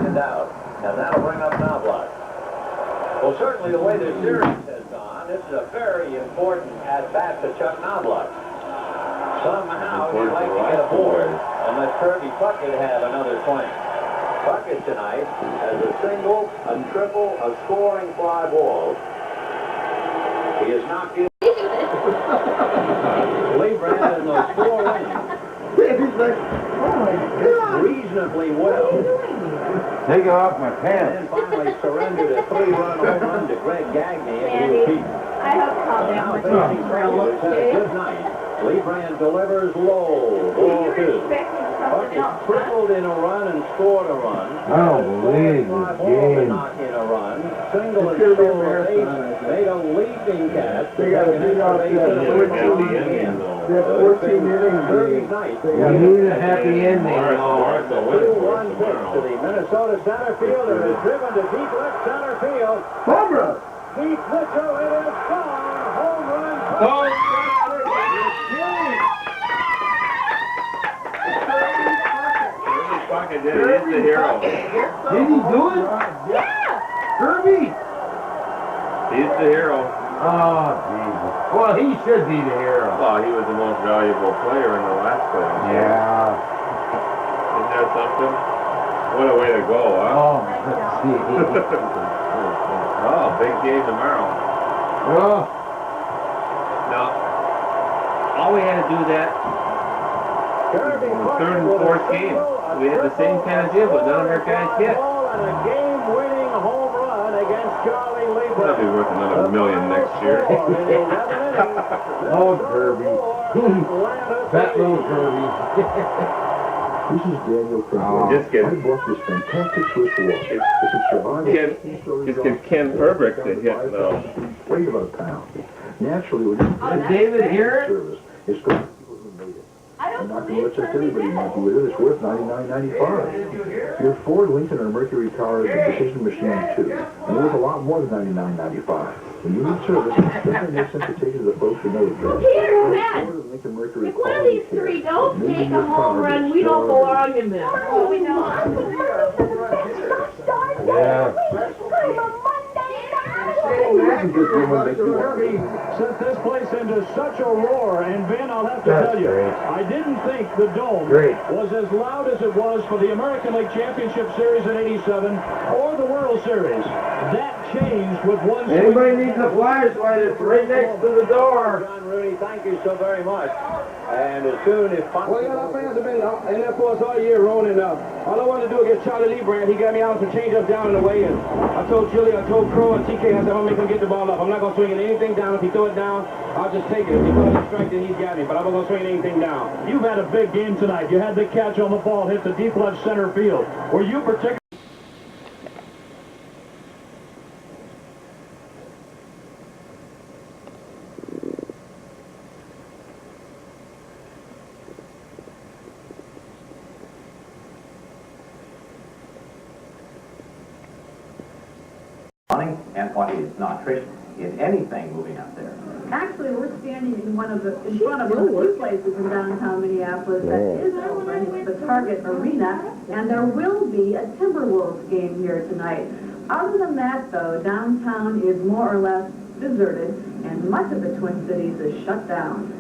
stand out, and that'll bring up Knobloch. Well, certainly the way the series has gone, this is a very important at-bat to Chuck Knobloch. Somehow he'd like to get aboard and let Kirby Puckett have another swing. Puckett tonight has a single, a triple, a scoring fly ball. He is knocked in. Lee Brand in those 4 innings. He's like, oh my God. Reasonably well. Take it off my And pants. then finally surrendered a 3-run home run to Greg Gagne into Pete. I have a call Now down facing Travelers had a good night. Lee Brand delivers low, ball 2. Puckett tripled in a run and scored a run. I don't believe Fly this ball to game. knock in a run. Single and stole a base. Made a leaping catch. They got to beat off that 14 innings. Kirby's night. We need a happy ending. 2-1 pitch to the Minnesota center fielder is driven to deep left center field. Home run. Deep Mitchell, it is gone. Home run. Puckett did it. He's the hero. Did he do it? Yeah! Kirby? He's the hero. Oh, Jesus. Well, he should be the hero. Well, he was the most valuable player in the last playoff. Yeah. Isn't that something? What a way to go, huh? Oh, let's see. Oh, big game tomorrow. Oh, Now, all we had to do that Kirby third and fourth game. We had the same kind of deal, but none of our guys hit. And a game-winning home run against Charlie Lee. That'll be worth another $1 million next year. oh, Kirby. That little Kirby. This is Daniel Kirby. Just get I bought this fantastic Swiss watch. It's a survival. Just get Ken Herbert to hit now. Weigh about a pound. Naturally, when you Did David hear it? service, it's for people who made it. I I'm don't not going to believe let just Kirby everybody did. monkey with it. It's worth $99.95. Your Ford, Lincoln, or Mercury car is a Precision Machine 2. And worth a lot more than $99.95. When you need service, it doesn't make sense to take it to the folks who know it best. Peter, man! Ford and Lincoln Mercury If one of quality these care. three don't Maybe take your a home car run, gets we don't started. belong in this. Oh, we know. Yeah. Sent this place into such a roar, and Ben, I'll have to That's tell you, great. I didn't think the Dome Great. was as loud as it was for the American League Championship Series in '87 or the World Series. That changed with one. Anybody needs a flashlight, it's right next to the door. John Rudy, thank you so very much. And as soon as Well, yeah, our fans have been in there for us all year, Ron, and all I wanted to do was get Charlie Lee Brand. He got me out some change-ups down in the way, and I told Chili, I told Crow, and TK, I said, I'm going to make him get the ball up. I'm not going to swing anything down. If he throw it down, I'll just take it. If he throws a strike, then he's got me, but I'm not going to swing anything down. You've had a big game tonight. You had the catch on the ball, hit the deep left center field. Were you particularly... And what is not. Trish, is anything moving out there? Actually, we're standing in front of the few places in downtown Minneapolis that is open. It's the Target Arena, and there will be a Timberwolves game here tonight. Other than that, though, downtown is more or less deserted, and much of the Twin Cities is shut down.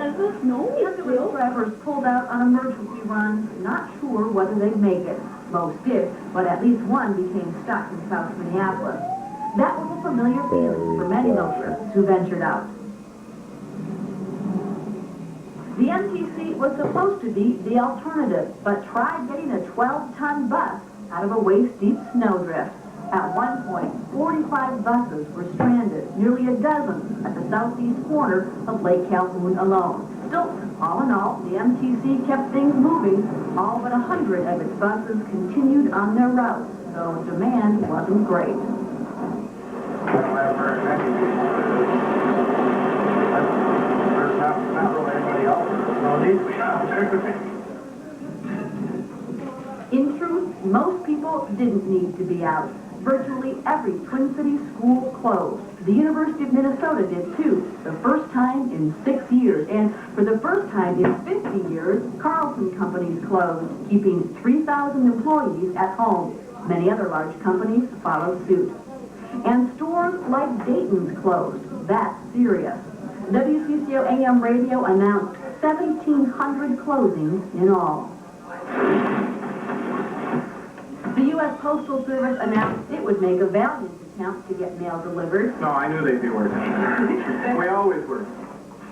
Ambulance drivers pulled out on emergency runs, not sure whether they'd make it. Most did, but at least one became stuck in South Minneapolis. That was a familiar feeling for many motorists who ventured out. The MTC was supposed to be the alternative, but tried getting a 12-ton bus out of a waist-deep snowdrift. At one point, 45 buses were stranded, nearly a dozen at the southeast corner of Lake Calhoun alone. Still, all in all, the MTC kept things moving. All but 100 of its buses continued on their route, though demand wasn't great. In truth, most people didn't need to be out. Virtually every Twin Cities school closed. The University of Minnesota did too, the first time in 6 years. And for the first time in 50 years, Carlson companies closed, keeping 3,000 employees at home. Many other large companies followed suit. And stores like Dayton's closed. That's serious. WCCO AM radio announced 1,700 closings in all. The U.S. Postal Service announced it would make a valiant attempt to get mail delivered. No, I knew they'd be working. We always were.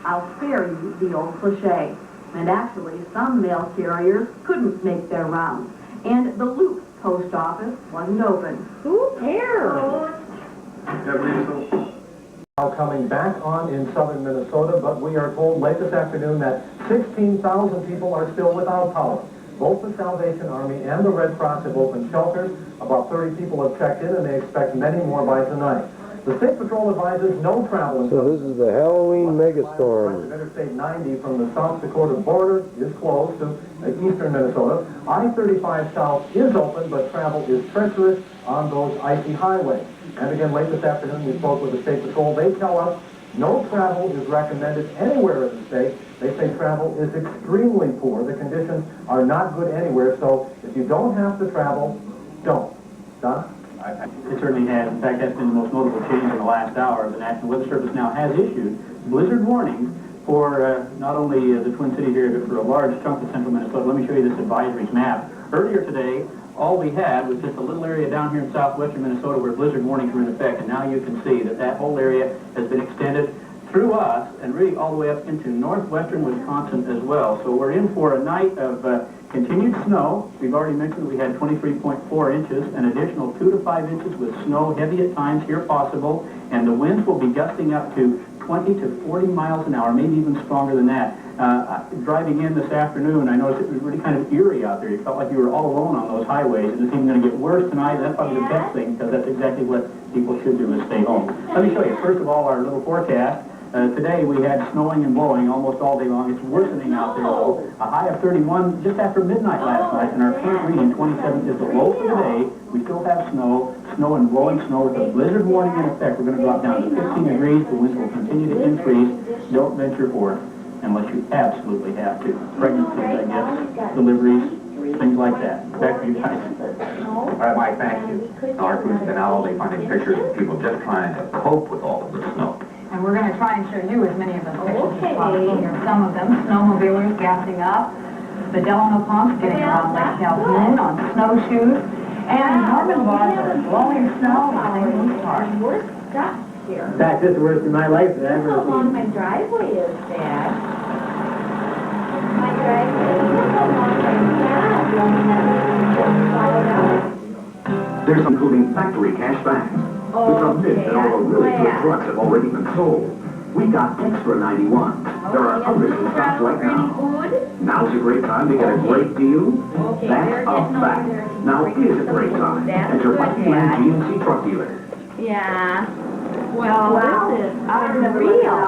I'll spare you the old cliche. And actually, some mail carriers couldn't make their rounds. And the Loop post office wasn't open. Who cares? Now coming back on in southern Minnesota, but we are told late this afternoon that 16,000 people are still without power. Both the Salvation Army and the Red Cross have opened shelters. About 30 people have checked in, and they expect many more by tonight. The State Patrol advises no travel. So this is the Halloween megastorm. Interstate 90 from the South Dakota border is closed to eastern Minnesota. I-35 South is open, but travel is treacherous on those icy highways. And again, late this afternoon, we spoke with the State Patrol. They tell us no travel is recommended anywhere in the state. They say travel is extremely poor. The conditions are not good anywhere, so if you don't have to travel, don't. Don? It certainly has. In fact, that's been the most notable change in the last hour. The National Weather Service now has issued blizzard warnings for not only the Twin Cities area, but for a large chunk of central Minnesota. Let me show you this advisories map. Earlier today, all we had was just a little area down here in southwestern Minnesota where blizzard warnings were in effect, and now you can see that that whole area has been extended through us and really all the way up into northwestern Wisconsin as well. So we're in for a night of continued snow. We've already mentioned that we had 23.4 inches, an additional 2 to 5 inches with snow heavy at times here possible, and the winds will be gusting up to 20 to 40 miles an hour, maybe even stronger than that. Driving in this afternoon, I noticed it was really kind of eerie out there. You felt like you were all alone on those highways, and it's even going to get worse tonight. That's probably the best thing, because that's exactly what people should do, is stay home. Let me show you, first of all, our little forecast. Today we had snowing and blowing almost all day long. It's worsening out there, though. A high of 31 just after midnight last night, and our current reading, 27, is the low for the day. We still have snow and blowing snow with a blizzard warning in effect. We're going to drop down to 15 degrees. The winds will continue to increase. Don't venture forth unless you absolutely have to. Pregnancies, I guess, deliveries, things like that. Back to you guys. All right, Mike, thank you. Our crews have been out all day finding pictures of people just trying to cope with all of this snow. And we're going to try and show you as many of those pictures as possible. Here's some of them. Snowmobilers gassing up. The Delano pumps getting around Lake Calhoun on snowshoes. And Norman Barber blowing snow on English Park. We're stuck here. In fact, this is the worst in my life that I've Look ever how long seen. my driveway is, Dad. My driveway, look how long my dad. There's including factory cash backs. It's a myth that all the really good trucks have already been sold. We got extra 91. There are others in stock right now. Now's a great time to get a great deal. That's a fact. Now is a great time at your Bucky and GMC truck dealer. Yeah. Well, this is unreal.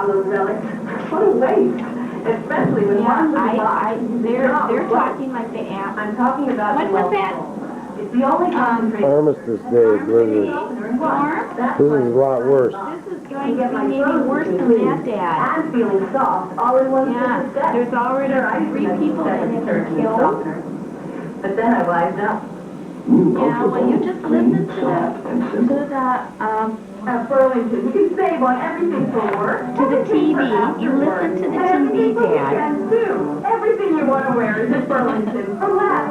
What a waste. Especially when They're talking like the app. I'm talking about What's the fat? It's the only Armistice Day blizzard. This is a lot worse. This is going to be maybe worse than that, Dad. I'm feeling soft. All in one There's already 3 people that have been killed. But then I wised up. Yeah, well, you just listen to Burlington, you can save on everything for work. To the TV. You listen to the TV, Dad. And too. Everything you want to wear is at Burlington for less.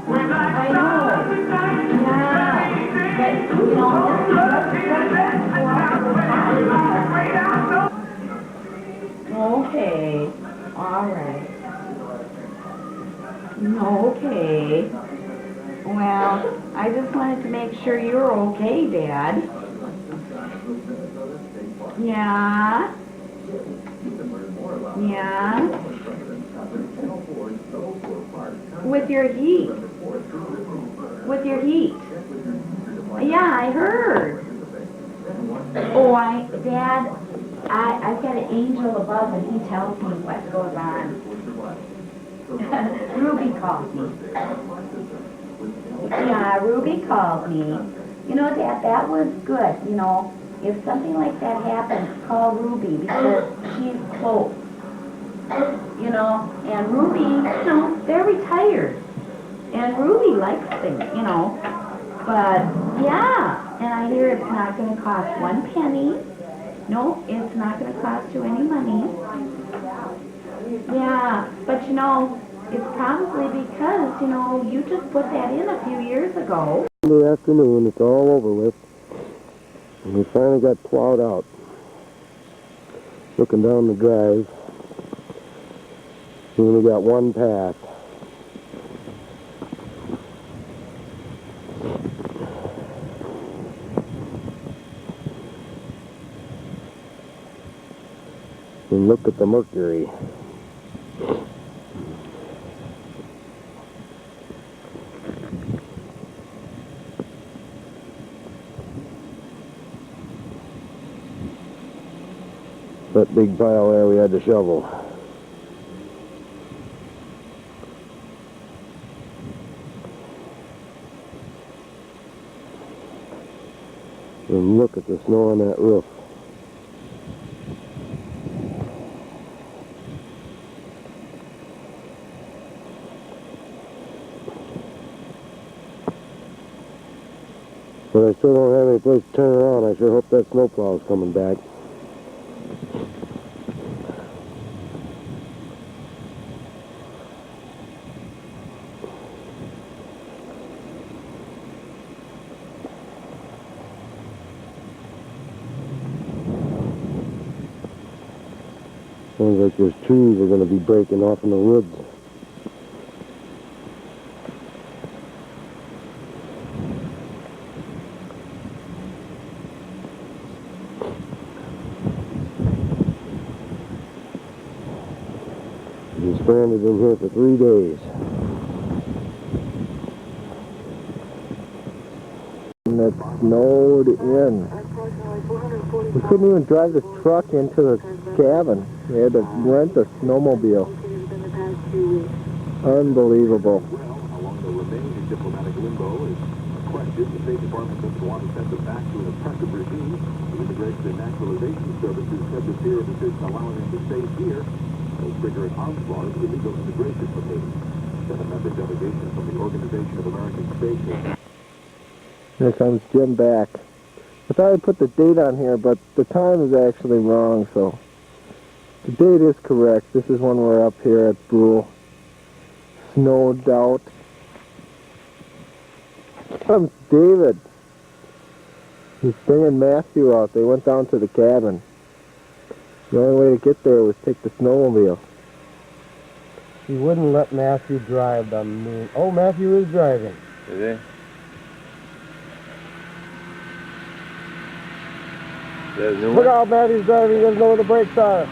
I know. Yeah. But, you know, okay. All right. Okay. Well, I just wanted to make sure you're okay, Dad. Yeah. Yeah. With your heat. With your heat. Yeah, I heard. Oh, Dad, I've got an angel above and he tells me what goes on. Ruby called me. Yeah, Ruby called me. You know, Dad, that was good. You know, if something like that happens, call Ruby because she's close. You know, and Ruby, you know, they're retired. And Ruby likes things, you know. But, yeah, and I hear it's not going to cost 1 penny. No, it's not going to cost you any money. Yeah, but, you know, it's probably because, you know, you just put that in a few years ago. Sunday afternoon, it's all over with. And we finally got plowed out. Looking down the drive. We only got one path. And look at the mercury. That big pile there we had to shovel. And look at the snow on that roof. But I still don't have any place to turn around. I sure hope that snowplow is coming back. Sounds like those trees are going to be breaking off in the woods. Been stranded in here for 3 days. And it snowed in. We couldn't even drive the truck into the cabin. We had to rent a snowmobile. Unbelievable. Along the remaining diplomatic limbo is a question. The State Department doesn't want to send them back to an oppressive regime. The Immigration and Naturalization Services said the fear of decision allowing them to stay here will trigger an onslaught of illegal immigration proceedings. Seven-member delegation from the Organization of American States. Here comes Jim back. I thought I put the date on here, but the time is actually wrong, so the date is correct. This is when we're up here at Brule. Snowed out. Here comes David. He's bringing Matthew out. They went down to the cabin. The only way to get there was take the snowmobile. He wouldn't let Matthew drive on the moon. Oh, Matthew is driving. Is he? There's no Look out, Matthew's driving. He doesn't know where the brakes are.